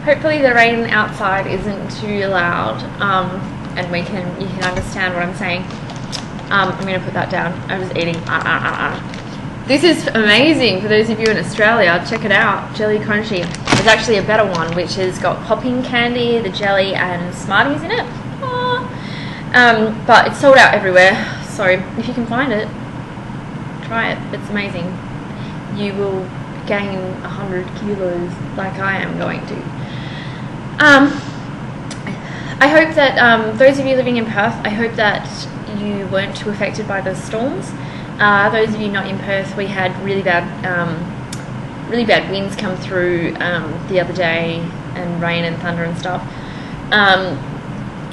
hopefully the rain outside isn't too loud, and you can understand what I'm saying. I'm going to put that down. I was eating. This is amazing for those of you in Australia. Check it out. Jelly Crunchy. There's actually a better one which has got popping candy, the jelly, and Smarties in it. But it's sold out everywhere, so if you can find it, try it. It's amazing. You will gain 100 kilos like I am going to. I hope that those of you living in Perth, I hope that you weren't too affected by the storms. Those of you not in Perth, we had really bad winds come through the other day, and rain and thunder and stuff.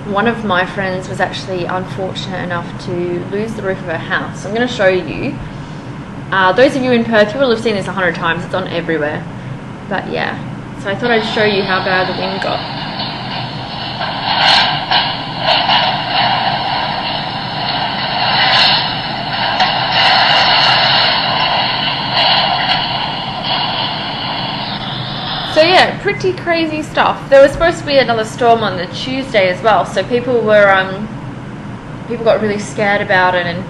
One of my friends was actually unfortunate enough to lose the roof of her house. I'm going to show you. Those of you in Perth, you will have seen this 100 times. It's on everywhere. But yeah, so I thought I'd show you how bad the wind got. So yeah, pretty crazy stuff. There was supposed to be another storm on the Tuesday as well, so people got really scared about it, and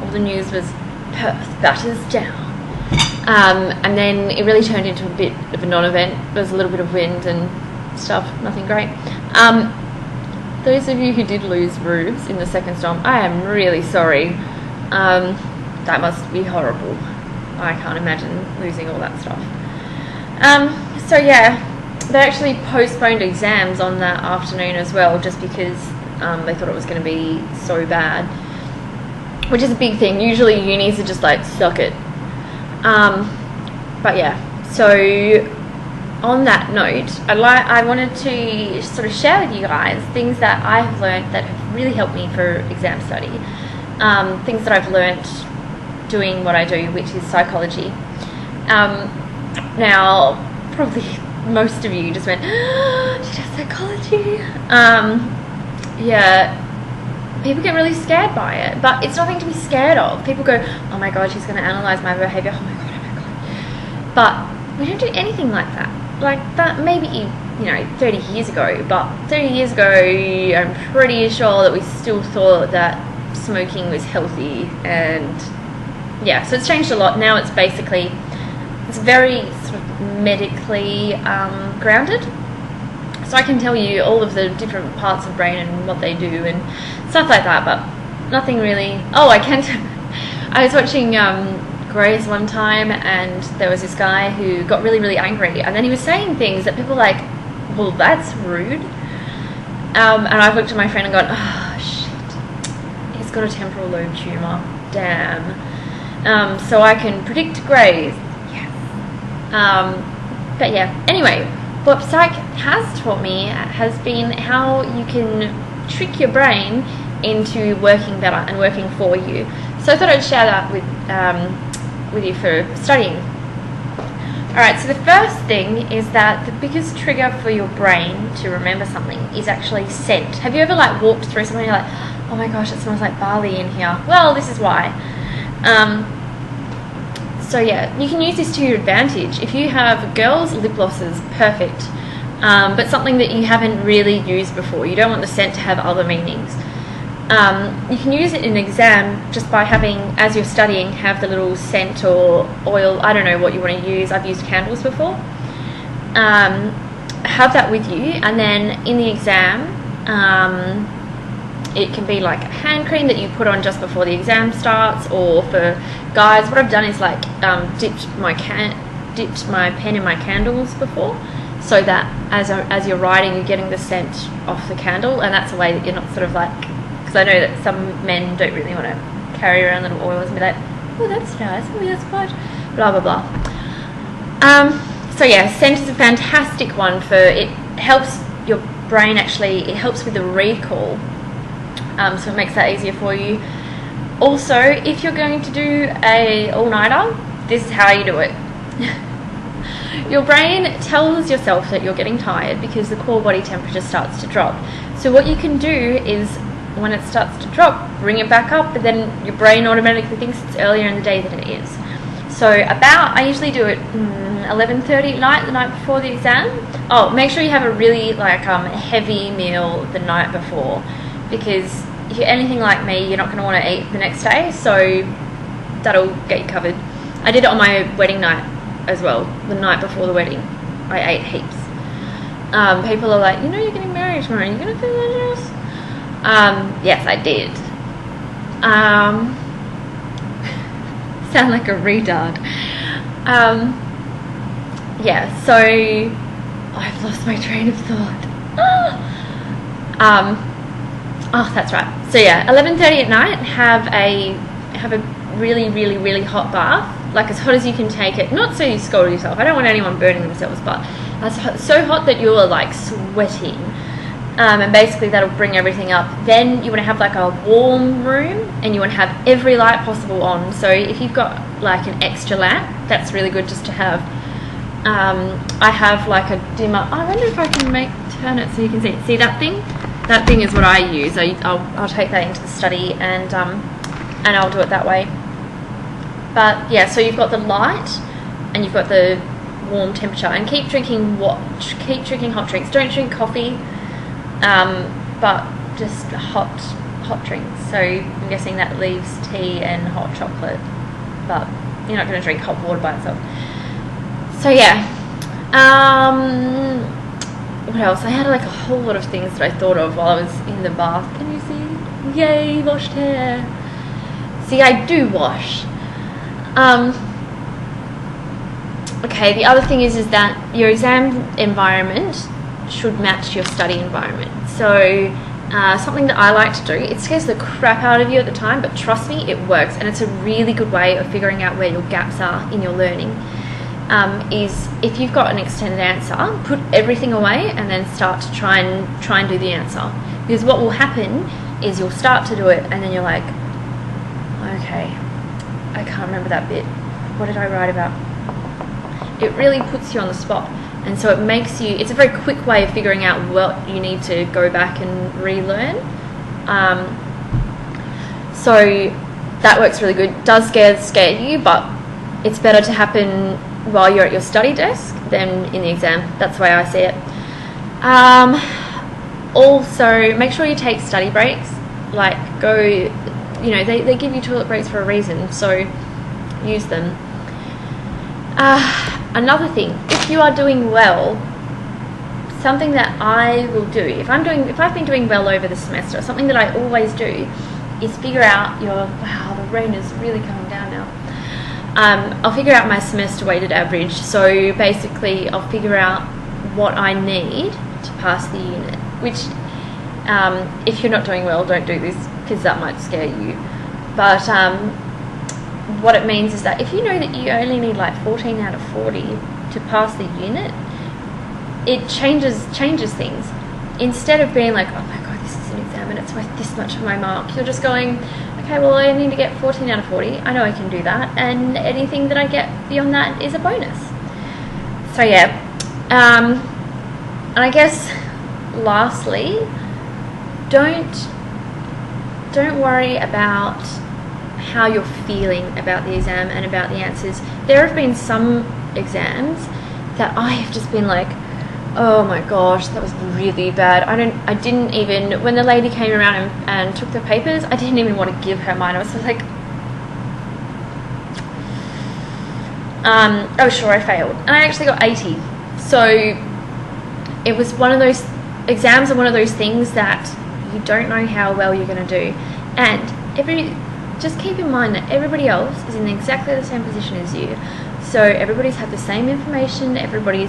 all the news was Perth batters down. And then it really turned into a bit of a non-event. There was a little bit of wind and stuff, nothing great. Those of you who did lose roofs in the second storm, I am really sorry. That must be horrible. I can't imagine losing all that stuff. So yeah, they actually postponed exams on that afternoon as well, just because they thought it was going to be so bad, which is a big thing. Usually unis are just like, suck it. But yeah, so on that note, I wanted to sort of share with you guys things that I've learned that have really helped me for exam study. Things that I've learned doing what I do, which is psychology. Now, probably most of you just went, oh, she does psychology. Yeah, people get really scared by it, but it's nothing to be scared of. People go, oh my god, she's going to analyze my behavior. Oh my god, oh my god. But we don't do anything like that. Like that, maybe, 30 years ago. But 30 years ago, I'm pretty sure that we still thought that smoking was healthy, and yeah, so it's changed a lot. Now it's basically, it's very sort of medically grounded. So I can tell you all of the different parts of the brain and what they do and stuff like that, but nothing really. Oh, I was watching Grace one time, and there was this guy who got really, really angry, and then he was saying things that people were like, well, that's rude. And I've looked at my friend and gone, oh shit, he's got a temporal lobe tumour, damn. So I can predict Grace. But yeah, anyway, what psych has taught me has been how you can trick your brain into working better and working for you. So I thought I'd share that with you for studying. Alright, so the first thing is that the biggest trigger for your brain to remember something is actually scent. Have you ever like walked through something and you're like, oh my gosh, it smells like barley in here? Well, this is why. So yeah, you can use this to your advantage. If you have girls' lip glosses, perfect. But something that you haven't really used before. You don't want the scent to have other meanings. You can use it in an exam just by having, as you're studying, have the little scent or oil, I don't know what you want to use. I've used candles before. Have that with you, and then in the exam, it can be like a hand cream that you put on just before the exam starts, or for guys, what I've done is like dipped my pen in my candles before, so that as you're writing, you're getting the scent off the candle, and that's a way that you're not sort of like, because I know that some men don't really want to carry around little oils and be like, oh, that's nice, oh, that's quite, blah, blah, blah. So yeah, scent is a fantastic one for, it helps your brain actually, it helps with the recall. So it makes that easier for you. Also, if you're going to do a all-nighter, this is how you do it. Your brain tells yourself that you're getting tired because the core body temperature starts to drop. So what you can do is, when it starts to drop, bring it back up, but then your brain automatically thinks it's earlier in the day than it is. So I usually do it 11:30 at night, the night before the exam. Oh, make sure you have a really like heavy meal the night before, because if you're anything like me, you're not going to want to eat the next day, so that'll get you covered. I did it on my wedding night as well, the night before the wedding. I ate heaps. People are like, you know, you're getting married tomorrow, you're going to feel dangerous? Yes, I did. Sound like a retard. Yeah, so I've lost my train of thought. Oh, that's right. So yeah, 11:30 at night, have a really hot bath, like as hot as you can take it. Not so you scald yourself. I don't want anyone burning themselves, but so hot that you're like sweating. And basically that'll bring everything up. Then you want to have like a warm room, and you want to have every light possible on. So if you've got like an extra lamp, that's really good just to have. I have like a dimmer. I wonder if I can turn it so you can see. See that thing? That thing is what I use. I'll take that into the study, and I'll do it that way. But yeah, so you've got the light, and you've got the warm temperature, and keep drinking hot drinks. Don't drink coffee. But just hot drinks. So I'm guessing that leaves tea and hot chocolate, but you're not going to drink hot water by itself. So yeah, what else? I had like a whole lot of things that I thought of while I was in the bath. Can you see? Yay, washed hair. See, I do wash. Okay, the other thing is that your exam environment should match your study environment. So something that I like to do, it scares the crap out of you at the time, but trust me, it works, and it's a really good way of figuring out where your gaps are in your learning. Is if you've got an extended answer, put everything away and then start to try and do the answer. Because what will happen is you'll start to do it, and then you're like, okay, I can't remember that bit. What did I write about? It really puts you on the spot. And so it makes you, it's a very quick way of figuring out what you need to go back and relearn. So that works really good. It does scare you, but it's better to happen while you're at your study desk than in the exam. That's the way I see it. Also, make sure you take study breaks. Like they give you toilet breaks for a reason, so use them. Another thing, if you are doing well, something that I will do, if I've been doing well over the semester, something that I always do is figure out wow, the rain is really coming down now. I'll figure out my semester weighted average. So basically I'll figure out what I need to pass the unit, which if you're not doing well, don't do this, because that might scare you. But what it means is that if you know that you only need like 14 out of 40 to pass the unit, it changes things. Instead of being like, oh my god, this is an exam and it's worth this much for my mark, you're just going, okay, well, I need to get 14 out of 40. I know I can do that, and anything that I get beyond that is a bonus. So yeah, and I guess lastly, don't worry about how you're feeling about the exam and about the answers. There have been some exams that I have just been like, oh my gosh, that was really bad. I didn't even, when the lady came around and took the papers, I didn't even want to give her mine. I was just like, oh sure, I failed. And I actually got 80. So it was one of those, exams are one of those things that you don't know how well you're going to do. And just keep in mind that everybody else is in exactly the same position as you. So everybody's had the same information, everybody,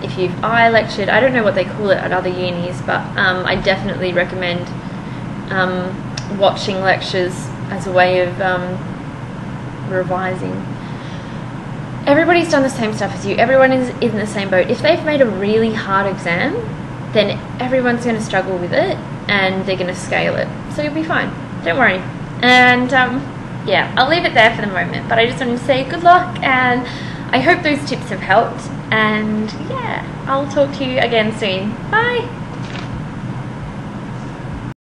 if you've lectured, I don't know what they call it at other unis, but I definitely recommend watching lectures as a way of revising. Everybody's done the same stuff as you, everyone is in the same boat. If they've made a really hard exam, then everyone's going to struggle with it, and they're going to scale it. So you'll be fine. Don't worry. And yeah, I'll leave it there for the moment, but I just wanted to say good luck, and I hope those tips have helped. And yeah, I'll talk to you again soon. Bye.